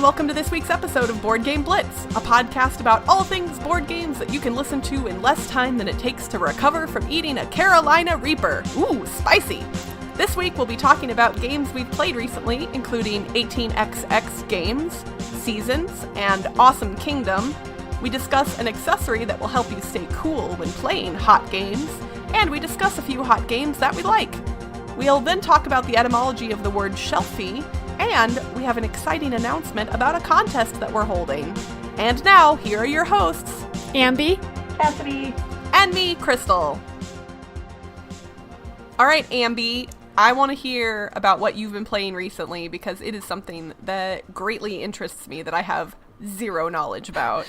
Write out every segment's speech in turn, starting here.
and welcome to this week's episode of Board Game Blitz, a podcast about all things board games that you can listen to in less time than it takes to recover from eating a Carolina Reaper. Ooh, spicy! This week we'll be talking about games we've played recently, including 18xx games, Seasons, and Awesome Kingdom. We discuss an accessory that will help you stay cool when playing hot games, and we discuss a few hot games that we like. We'll then talk about the etymology of the word Shelfie, and we have an exciting announcement about a contest that we're holding. And now, here are your hosts, Ambie, Cassadi, and me, Crystal. All right, Ambie, I want to hear about what you've been playing recently because it is something that greatly interests me that I have zero knowledge about.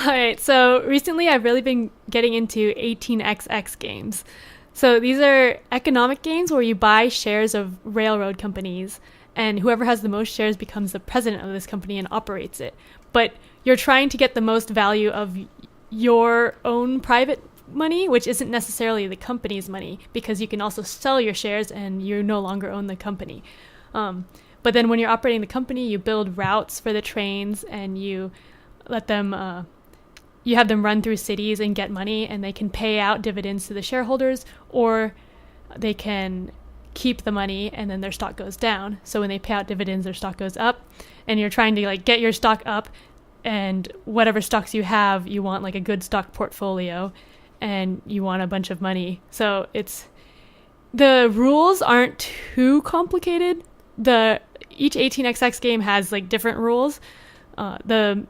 All right, so recently I've really been getting into 18xx games. So these are economic games where you buy shares of railroad companies, and whoever has the most shares becomes the president of this company and operates it. But you're trying to get the most value of your own private money, which isn't necessarily the company's money, because you can also sell your shares and you no longer own the company. But then when you're operating the company, you build routes for the trains and you let them... You have them run through cities and get money, and they can pay out dividends to the shareholders, or they can keep the money and then their stock goes down. So when they pay out dividends, their stock goes up, and you're trying to get your stock up, and whatever stocks you have, you want a good stock portfolio, and you want a bunch of money. So the rules aren't too complicated. Each 18xx game has different rules. The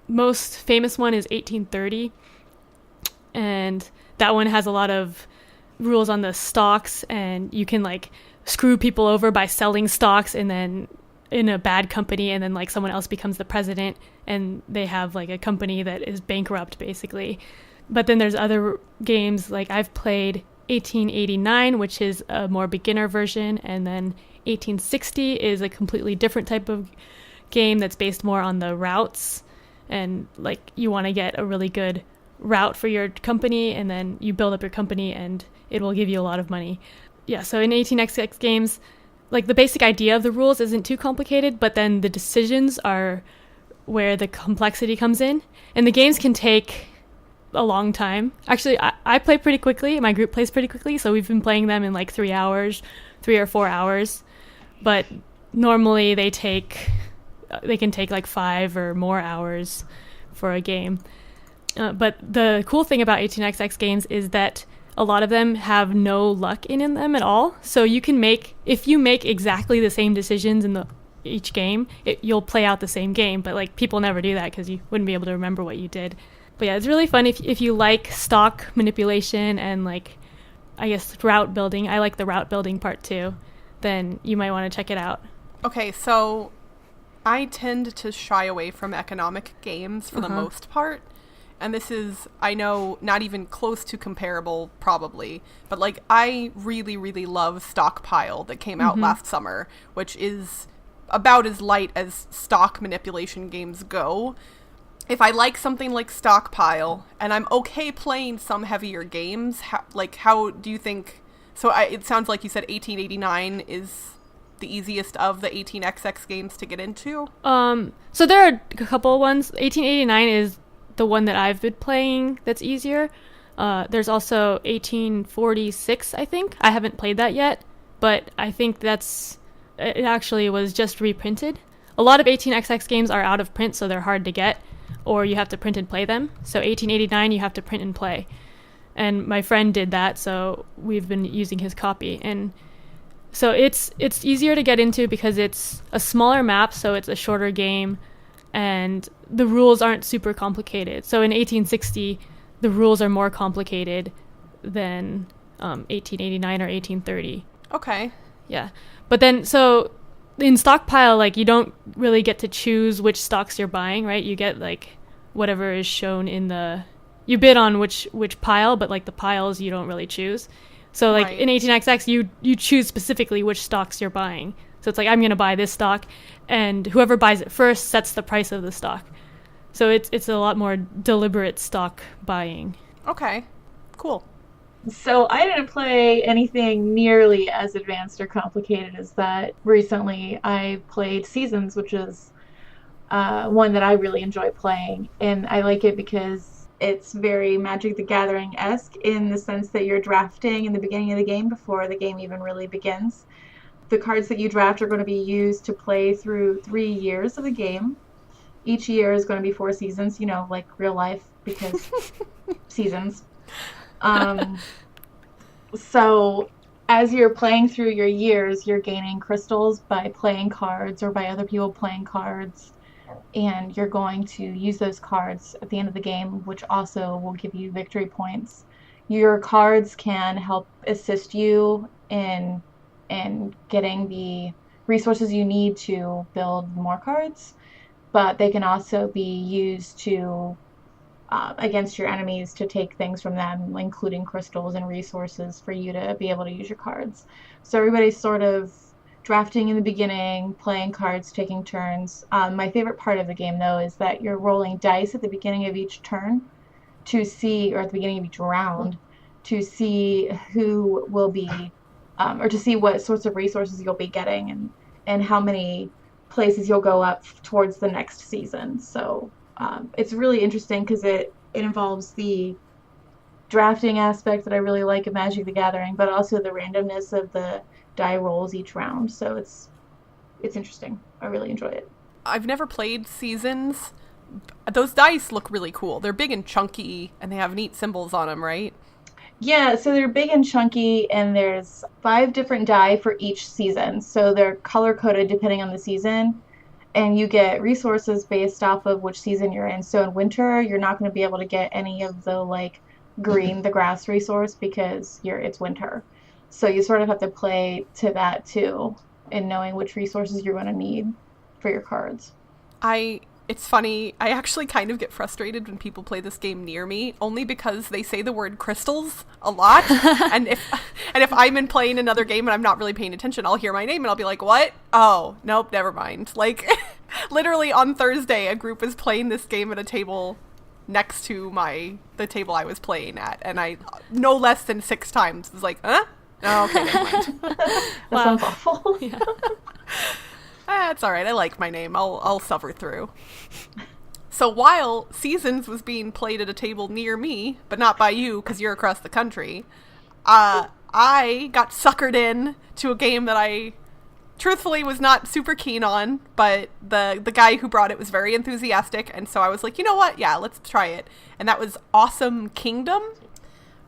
most famous one is 1830, and that one has a lot of rules on the stocks, and you can screw people over by selling stocks and then in a bad company, and then someone else becomes the president and they have a company that is bankrupt basically. But then there's other games, I've played 1889, which is a more beginner version, and then 1860 is a completely different type of game that's based more on the routes. And you want to get a really good route for your company, and then you build up your company and it will give you a lot of money. Yeah, so in 18xx games, the basic idea of the rules isn't too complicated, but then the decisions are where the complexity comes in. And the games can take a long time. Actually, I play pretty quickly. My group plays pretty quickly, so we've been playing them in 3 or 4 hours. But normally they can take 5 or more hours for a game. But the cool thing about 18xx games is that a lot of them have no luck in them at all. So if you make exactly the same decisions in each game, you'll play out the same game. But people never do that because you wouldn't be able to remember what you did. But yeah, it's really fun if you like stock manipulation and I guess route building. I like the route building part too. Then you might want to check it out. Okay, so I tend to shy away from economic games for the most part. And this is, I know, not even close to comparable, probably. But, I really, really love Stockpile that came out last summer, which is about as light as stock manipulation games go. If I like something like Stockpile, and I'm okay playing some heavier games, how do you think... So it sounds like you said 1889 is the easiest of the 18xx games to get into? So there are a couple ones. 1889 is the one that I've been playing that's easier. There's also 1846, I think. I haven't played that yet, but I think it actually was just reprinted. A lot of 18xx games are out of print, so they're hard to get, or you have to print and play them. So 1889, you have to print and play. And my friend did that, so we've been using his copy. And so it's easier to get into because it's a smaller map, so it's a shorter game, and the rules aren't super complicated. So in 1860, the rules are more complicated than 1889 or 1830. Okay. Yeah. But then, so in Stockpile, you don't really get to choose which stocks you're buying, right? You get, whatever is shown in the... You bid on which pile, but, the piles you don't really choose. So, right. In 18xx, you choose specifically which stocks you're buying. So it's I'm going to buy this stock, and whoever buys it first sets the price of the stock. So it's a lot more deliberate stock buying. Okay, cool. So I didn't play anything nearly as advanced or complicated as that. Recently, I played Seasons, which is one that I really enjoy playing, and I like it because it's very Magic the Gathering-esque in the sense that you're drafting in the beginning of the game before the game even really begins. The cards that you draft are going to be used to play through 3 years of the game. Each year is going to be 4 seasons, like real life, because seasons. So as you're playing through your years, you're gaining crystals by playing cards or by other people playing cards. And you're going to use those cards at the end of the game, which also will give you victory points. Your cards can help assist you in getting the resources you need to build more cards, but they can also be used to against your enemies to take things from them, including crystals and resources for you to be able to use your cards. So everybody's sort of drafting in the beginning, playing cards, taking turns. My favorite part of the game, though, is that you're rolling dice at the beginning of each turn to see, or at the beginning of each round, to see who will be, or to see what sorts of resources you'll be getting and how many places you'll go up towards the next season. So it's really interesting because it involves the drafting aspect that I really like of Magic the Gathering, but also the randomness of the die rolls each round. So it's interesting. I really enjoy it. I've never played Seasons. Those dice look really cool. They're big and chunky, and they have neat symbols on them, right? Yeah, so they're big and chunky, and there's 5 different die for each season. So they're color-coded depending on the season, and you get resources based off of which season you're in. So in winter, you're not going to be able to get any of the, green, the grass resource, because it's winter. So you sort of have to play to that, too, in knowing which resources you're going to need for your cards. It's funny, I actually kind of get frustrated when people play this game near me, only because they say the word crystals a lot, and if I'm playing another game and I'm not really paying attention, I'll hear my name and I'll be like, what? Oh, nope, never mind. Literally on Thursday, a group was playing this game at a table next to the table I was playing at, and I, no less than 6 times, was like, huh? Oh, okay, never mind. That sounds awful. Yeah. It's all right. I like my name. I'll suffer through. So while Seasons was being played at a table near me, but not by you because you're across the country, I got suckered in to a game that I truthfully was not super keen on, but the guy who brought it was very enthusiastic, and so I was like, you know what? Yeah, let's try it. And that was Awesome Kingdom.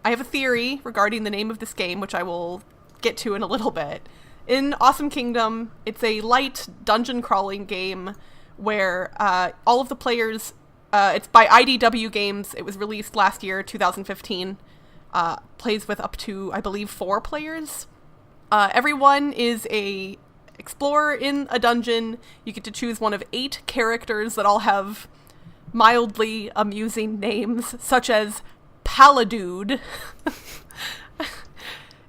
I have a theory regarding the name of this game, which I will get to in a little bit. In Awesome Kingdom, it's a light dungeon crawling game where all of the players, it's by IDW Games, it was released last year, 2015, plays with up to, I believe, 4 players. Everyone is a explorer in a dungeon. You get to choose one of 8 characters that all have mildly amusing names, such as Paladude.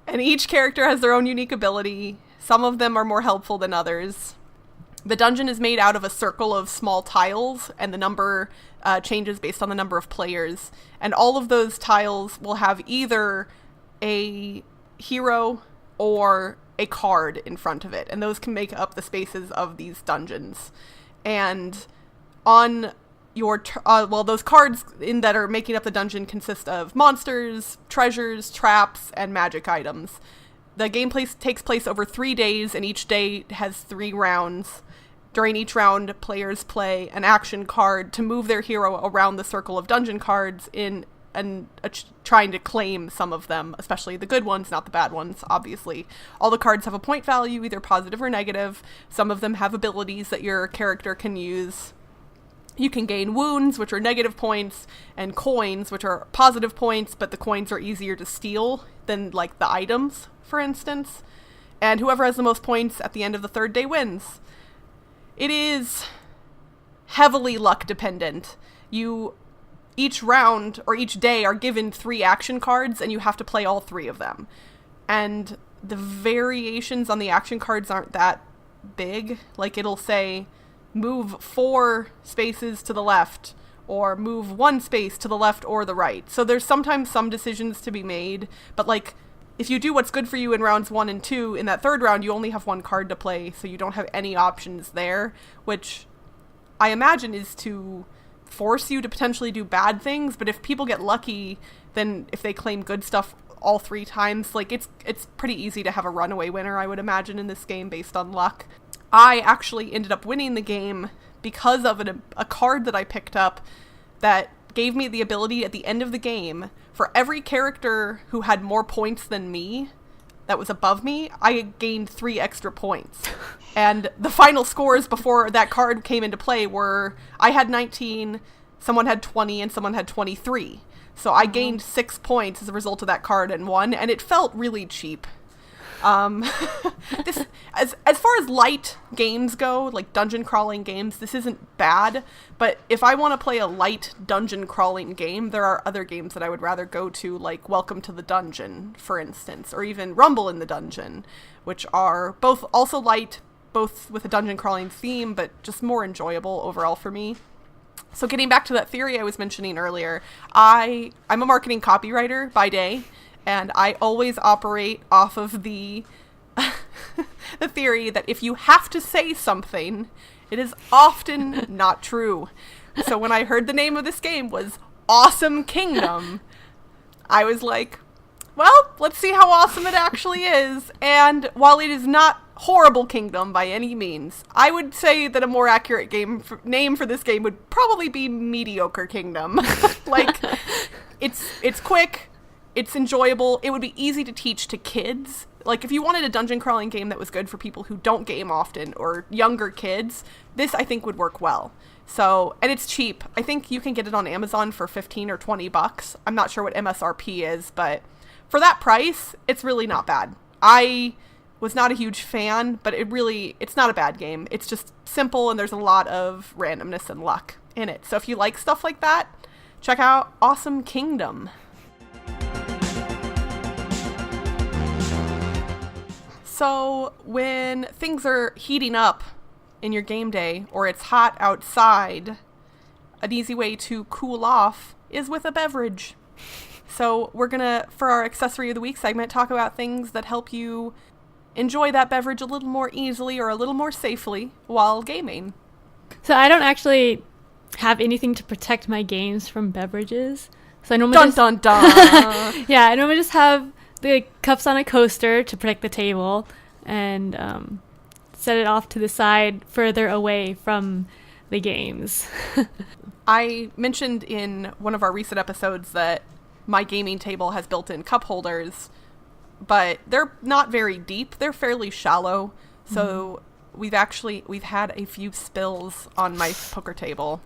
And each character has their own unique ability. Some of them are more helpful than others. The dungeon is made out of a circle of small tiles, and the number changes based on the number of players. And all of those tiles will have either a hero or a card in front of it, and those can make up the spaces of these dungeons. And on your those cards that are making up the dungeon consist of monsters, treasures, traps, and magic items. The gameplay takes place over 3 days, and each day has 3 rounds. During each round, players play an action card to move their hero around the circle of dungeon cards trying to claim some of them, especially the good ones, not the bad ones, obviously. All the cards have a point value, either positive or negative. Some of them have abilities that your character can use. You can gain wounds, which are negative points, and coins, which are positive points, but the coins are easier to steal than, the items, for instance. And whoever has the most points at the end of the 3rd day wins. It is heavily luck dependent. Each round, or each day, are given 3 action cards, and you have to play all 3 of them. And the variations on the action cards aren't that big. It'll say, move 4 spaces to the left, or move 1 space to the left or the right. So there's sometimes some decisions to be made, but if you do what's good for you in rounds 1 and 2, in that 3rd round you only have 1 card to play, so you don't have any options there, which I imagine, is to force you to potentially do bad things. But if people get lucky, then if they claim good stuff all 3 times, like it's pretty easy to have a runaway winner, I would imagine, in this game based on luck. I actually ended up winning the game because of a card that I picked up that gave me the ability at the end of the game, for every character who had more points than me, that was above me, I gained 3 extra points. And the final scores before that card came into play were, I had 19, someone had 20, and someone had 23. So I gained 6 points as a result of that card and won, and it felt really cheap. This, as far as light games go, like dungeon crawling games, this isn't bad, but if I want to play a light dungeon crawling game, there are other games that I would rather go to, like Welcome to the Dungeon, for instance, or even Rumble in the Dungeon, which are both also light, both with a dungeon crawling theme, but just more enjoyable overall for me. So getting back to that theory I was mentioning earlier, I'm a marketing copywriter by day, and I always operate off of the the theory that if you have to say something, it is often not true. So when I heard the name of this game was Awesome Kingdom, I was like, well, let's see how awesome it actually is. And while it is not Horrible Kingdom by any means, I would say that a more accurate name for this game would probably be Mediocre Kingdom. Like, it's quick. It's enjoyable. It would be easy to teach to kids. Like, if you wanted a dungeon crawling game that was good for people who don't game often or younger kids, this, I think, would work well. So, and it's cheap. I think you can get it on Amazon for $15 or $20. I'm not sure what MSRP is, but for that price, it's really not bad. I was not a huge fan, but it's not a bad game. It's just simple, and there's a lot of randomness and luck in it. So if you like stuff like that, check out Awesome Kingdom. So when things are heating up in your game day, or it's hot outside, an easy way to cool off is with a beverage. So we're gonna, for our Accessory of the Week segment, talk about things that help you enjoy that beverage a little more easily or a little more safely while gaming. So I don't actually have anything to protect my games from beverages. So I normally dun. Yeah, I normally just have the cups on a coaster to protect the table, and set it off to the side further away from the games. I mentioned in one of our recent episodes that my gaming table has built-in cup holders, but they're not very deep. They're fairly shallow. So we've had a few spills on my poker table,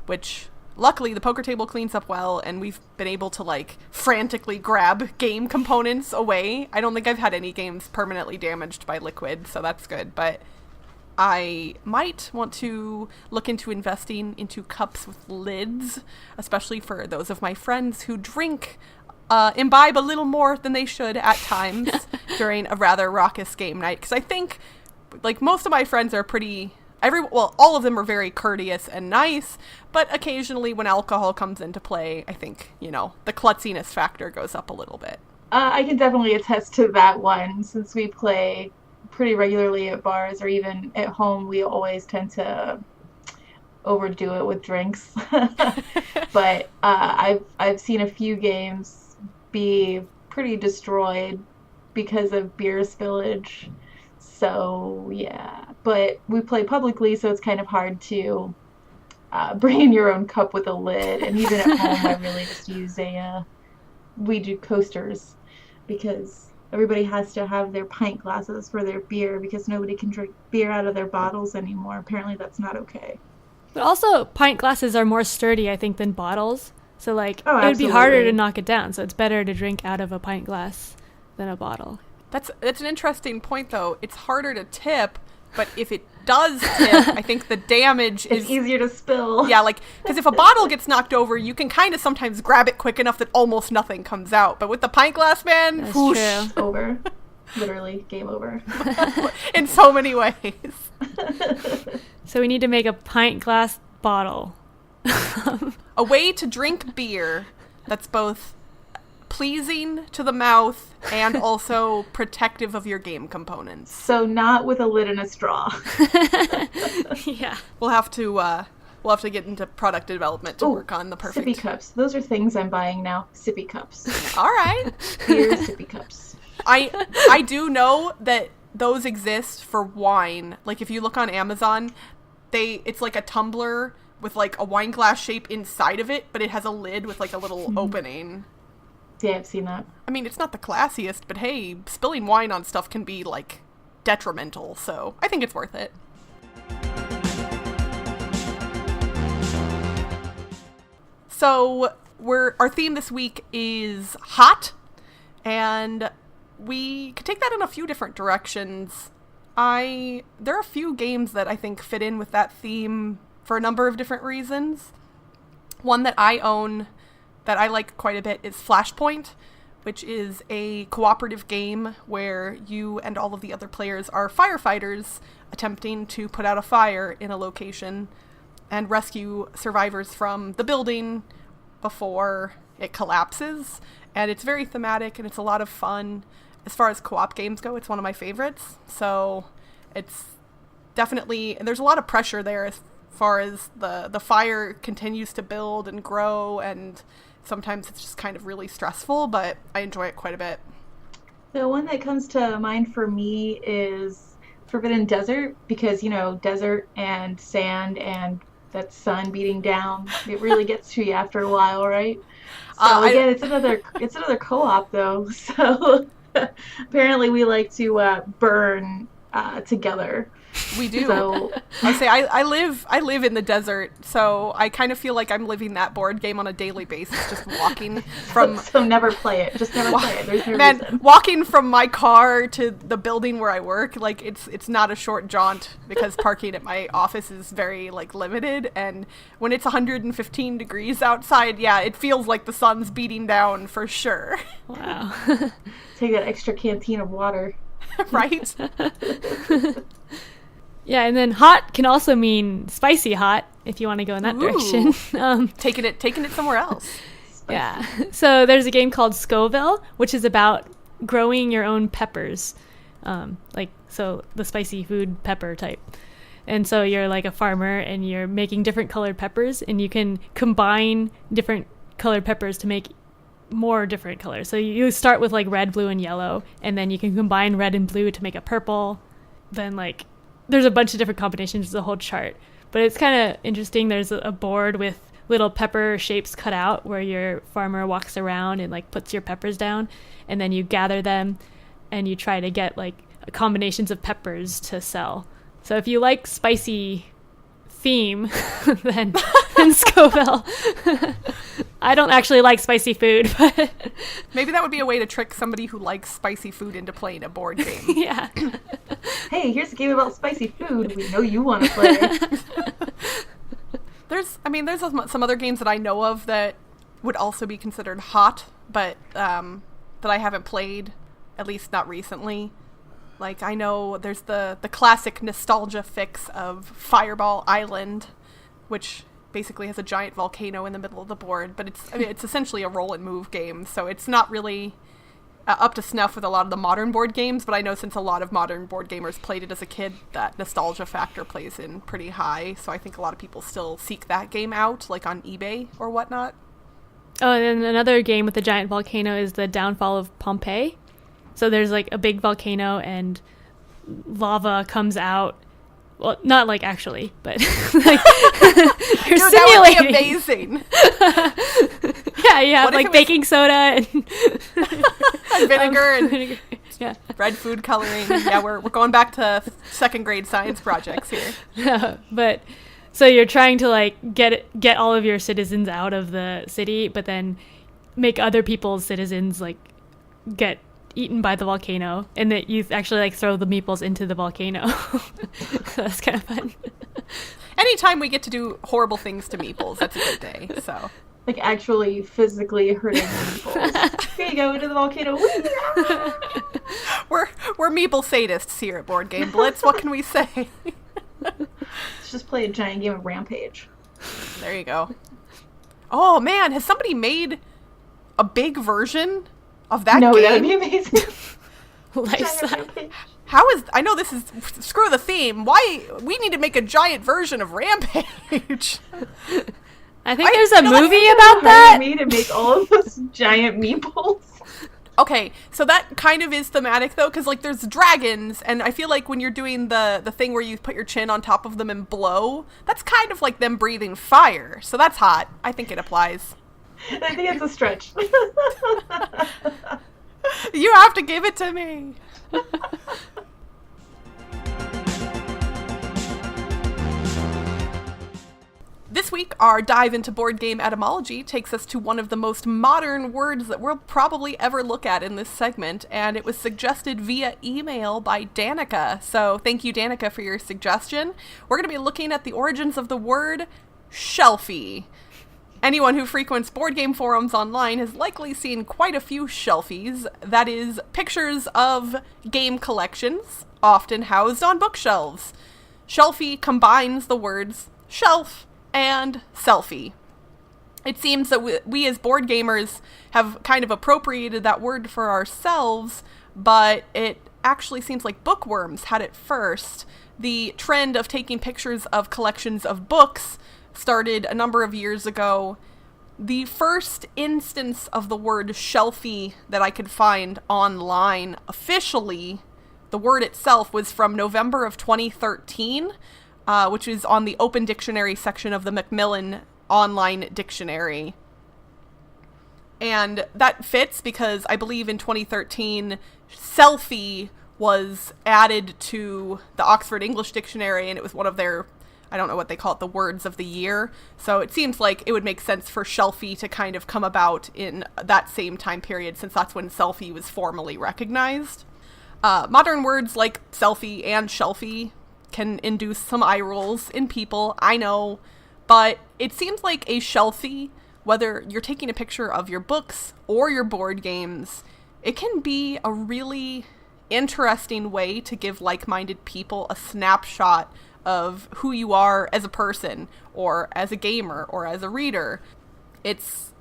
which luckily the poker table cleans up well, and we've been able to like frantically grab game components away. I don't think I've had any games permanently damaged by liquid, so that's good. But I might want to look into investing into cups with lids, especially for those of my friends who imbibe a little more than they should at times during a rather raucous game night. Because I think, like, most of my friends are all of them are very courteous and nice, but occasionally when alcohol comes into play, I think, the klutziness factor goes up a little bit. I can definitely attest to that one, since we play pretty regularly at bars, or even at home. We always tend to overdo it with drinks. But I've seen a few games be pretty destroyed because of beer spillage. So yeah, but we play publicly, so it's kind of hard to bring in your own cup with a lid. And even at home, I really just use we do coasters, because everybody has to have their pint glasses for their beer, because nobody can drink beer out of their bottles anymore. Apparently that's not okay. But also, pint glasses are more sturdy, I think, than bottles. So it would absolutely be harder to knock it down. So it's better to drink out of a pint glass than a bottle. That's an interesting point, though. It's harder to tip, but if it does tip, I think the damage is easier to spill. Yeah, because if a bottle gets knocked over, you can kind of sometimes grab it quick enough that almost nothing comes out. But with the pint glass, man, that's whoosh. true. Over. Literally, game over. In so many ways. So we need to make a pint glass bottle. A way to drink beer that's both pleasing to the mouth and also protective of your game components. So not with a lid and a straw. Yeah. We'll have to get into product development to work on the perfect sippy cups. Those are things I'm buying now. Sippy cups. All right. Beer sippy cups. I do know that those exist for wine. Like if you look on Amazon, it's like a tumbler with like a wine glass shape inside of it, but it has a lid with like a little opening. Yeah, I've seen that. I mean, it's not the classiest, but hey, spilling wine on stuff can be like detrimental, so I think it's worth it. So our theme this week is hot, and we could take that in a few different directions. There are a few games that I think fit in with that theme for a number of different reasons. One that I own that I like quite a bit is Flashpoint, which is a cooperative game where you and all of the other players are firefighters attempting to put out a fire in a location and rescue survivors from the building before it collapses. And it's very thematic and it's a lot of fun. As far as co-op games go, it's one of my favorites. So it's definitely, and there's a lot of pressure there as far as the fire continues to build and grow, and sometimes it's just kind of really stressful, but I enjoy it quite a bit. The one that comes to mind for me is Forbidden Desert, because, desert and sand and that sun beating down, it really gets to you after a while, right? So again, it's another co-op though. So apparently we like to burn together. We do. So I say I live in the desert, so I kind of feel like I'm living that board game on a daily basis, just walking from. So never play it. Just never play it. There's no reason. Walking from my car to the building where I work, like it's not a short jaunt because parking at my office is very limited, and when it's 115 degrees outside, yeah, it feels like the sun's beating down for sure. Wow. Take that extra canteen of water. Right? Yeah, and then hot can also mean spicy hot, if you want to go in that direction. Taking it somewhere else. Yeah. So there's a game called Scoville, which is about growing your own peppers. So the spicy food pepper type. And so you're like a farmer and you're making different colored peppers, and you can combine different colored peppers to make more different colors. So you start with red, blue, and yellow, and then you can combine red and blue to make a purple. Then there's a bunch of different combinations. It's a whole chart, but it's kind of interesting. There's a board with little pepper shapes cut out where your farmer walks around and puts your peppers down, and then you gather them and you try to get combinations of peppers to sell. So if you like spicy theme, then Scoville. I don't actually like spicy food, but maybe that would be a way to trick somebody who likes spicy food into playing a board game. Yeah. Hey, here's a game about spicy food. We know you want to play. There's some other games that I know of that would also be considered hot, but that I haven't played, at least not recently. I know there's the classic nostalgia fix of Fireball Island, which basically has a giant volcano in the middle of the board, but it's essentially a roll and move game, so it's not really up to snuff with a lot of the modern board games, but I know since a lot of modern board gamers played it as a kid, that nostalgia factor plays in pretty high, so I think a lot of people still seek that game out, on eBay or whatnot. Oh, and then another game with the giant volcano is the Downfall of Pompeii. So there's a big volcano and lava comes out. Well, not actually, but you're Dude, simulating. That would be amazing. Yeah, you have baking soda and vinegar and vinegar. Yeah. Red food coloring. Yeah, we're going back to second grade science projects here. Yeah, but so you're trying to get all of your citizens out of the city, but then make other people's citizens get eaten by the volcano, and that you actually throw the meeples into the volcano. So that's kind of fun. Anytime we get to do horrible things to meeples, that's a good day. So actually physically hurting meeples. Here you go, into the volcano. We're meeple sadists here at Board Game Blitz. What can we say? Let's just play a giant game of Rampage. There you go. Oh man, has somebody made a big version of that No, game? that would be amazing. Life size. Rampage. How is, I know this is, screw the theme. Why, we need to make a giant version of Rampage. I think there's a movie about Hard that. for me to make all of those giant meeples. Okay, so that kind of is thematic, though, because, like, there's dragons, and I feel like when you're doing the thing where you put your chin on top of them and blow, that's kind of like them breathing fire, so that's hot. I think it applies. I think it's a stretch. You have to give it to me. This week, our dive into board game etymology takes us to one of the most modern words that we'll probably ever look at in this segment, and it was suggested via email by Danica. So thank you, Danica, for your suggestion. We're going to be looking at the origins of the word Shelfie. Anyone who frequents board game forums online has likely seen quite a few shelfies, that is, pictures of game collections, often housed on bookshelves. Shelfie combines the words shelf and selfie. It seems that we as board gamers have kind of appropriated that word for ourselves, but it actually seems like bookworms had it first. The trend of taking pictures of collections of books started a number of years ago. The first instance of the word shelfie that I could find online officially, the word itself, was from November of 2013, which is on the Open Dictionary section of the Macmillan Online Dictionary. And that fits because I believe in 2013, selfie was added to the Oxford English Dictionary, and it was one of their, I don't know what they call it, the words of the year. So it seems like it would make sense for shelfie to kind of come about in that same time period, since that's when selfie was formally recognized. Modern words like selfie and shelfie can induce some eye rolls in people, I know, but it seems like a shelfie, whether you're taking a picture of your books or your board games, it can be a really interesting way to give like-minded people a snapshot of who you are as a person, or as a gamer, or as a reader. It's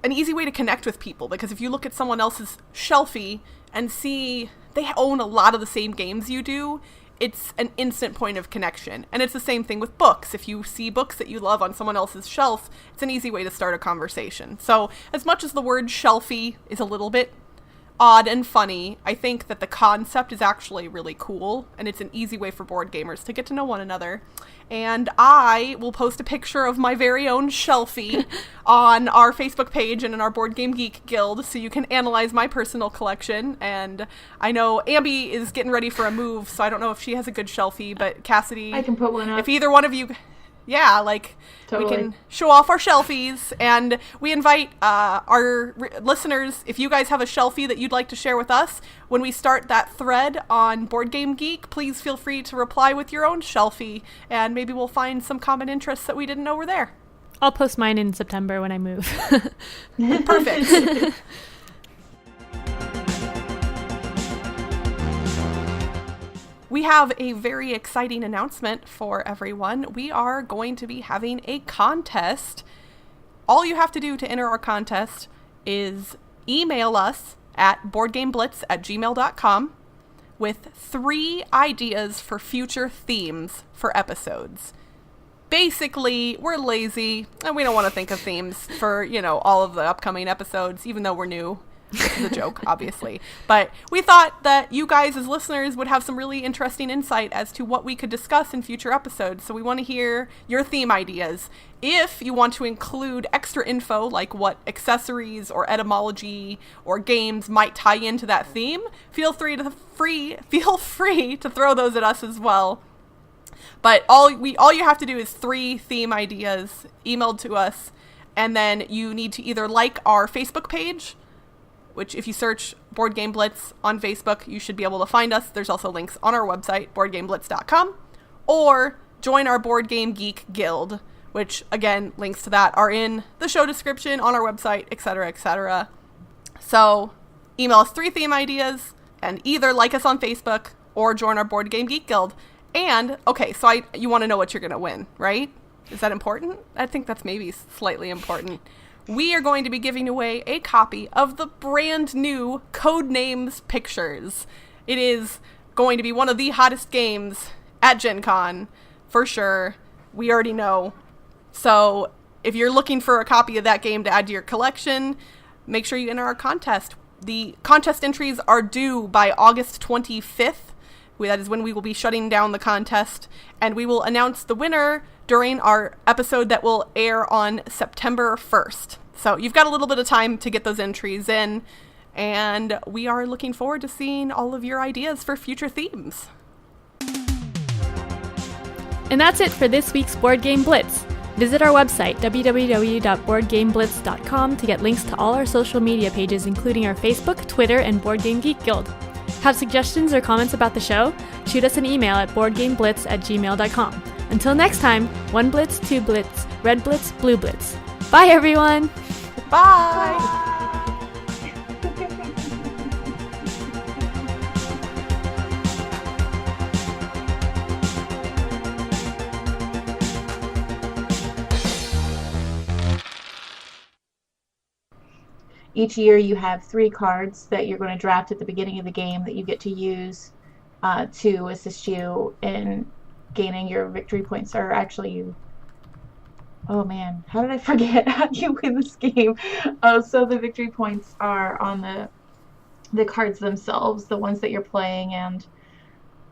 an easy way to connect with people, because if you look at someone else's shelfie and see they own a lot of the same games you do, it's an instant point of connection. And it's the same thing with books. If you see books that you love on someone else's shelf, it's an easy way to start a conversation. So as much as the word shelfie is a little bit odd and funny, I think that the concept is actually really cool, and it's an easy way for board gamers to get to know one another. And I will post a picture of my very own shelfie on our Facebook page and in our Board Game Geek Guild, so you can analyze my personal collection. And I know Ambie is getting ready for a move, so I don't know if she has a good shelfie, but Cassadi, I can put one up. if either one of you, yeah, like, Totally. we can show off our shelfies, and we invite our listeners, if you guys have a shelfie that you'd like to share with us, when we start that thread on Board Game Geek, please feel free to reply with your own shelfie, and maybe we'll find some common interests that we didn't know were there. I'll post mine in September when I move. Perfect. We have a very exciting announcement for everyone. We are going to be having a contest. All you have to do to enter our contest is email us at boardgameblitz@gmail.com with 3 ideas for future themes for episodes. Basically, we're lazy and we don't want to think of themes for, all of the upcoming episodes, even though we're new. This is a joke, obviously. But we thought that you guys as listeners would have some really interesting insight as to what we could discuss in future episodes. So we want to hear your theme ideas. If you want to include extra info, like what accessories or etymology or games might tie into that theme, feel free to throw those at us as well. But all you have to do is 3 theme ideas emailed to us, and then you need to either like our Facebook page, which if you search Board Game Blitz on Facebook, you should be able to find us. There's also links on our website, boardgameblitz.com, or join our Board Game Geek Guild, which, again, links to that are in the show description on our website, etc., etc. So email us 3 theme ideas, and either like us on Facebook or join our Board Game Geek Guild. And, okay, so you want to know what you're going to win, right? Is that important? I think that's maybe slightly important. we are going to be giving away a copy of the brand new Codenames Pictures. It is going to be one of the hottest games at Gen Con, for sure. We already know. So if you're looking for a copy of that game to add to your collection, make sure you enter our contest. The contest entries are due by August 25th. That is when we will be shutting down the contest, and we will announce the winner during our episode that will air on September 1st. So you've got a little bit of time to get those entries in, and we are looking forward to seeing all of your ideas for future themes. And that's it for this week's Board Game Blitz. Visit our website, www.boardgameblitz.com, to get links to all our social media pages, including our Facebook, Twitter, and Board Game Geek Guild. Have suggestions or comments about the show? Shoot us an email at boardgameblitz@gmail.com. Until next time, 1 Blitz, 2 Blitz, Red Blitz, Blue Blitz. Bye, everyone! Bye! Each year you have 3 cards that you're going to draft at the beginning of the game that you get to use to assist you in gaining your victory points. Or actually you... Oh man, how did I forget how you win this game? So the victory points are on the cards themselves, the ones that you're playing, and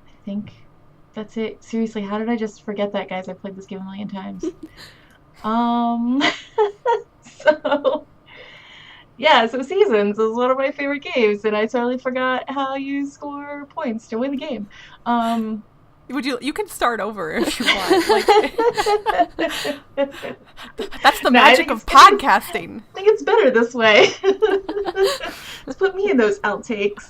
I think that's it. Seriously, how did I just forget that, guys? I played this game a million times. So... Yeah, so Seasons is one of my favorite games, and I totally forgot how you score points to win the game. You can start over if you want. That's the magic of podcasting. I think it's better this way. Let's put me in those outtakes.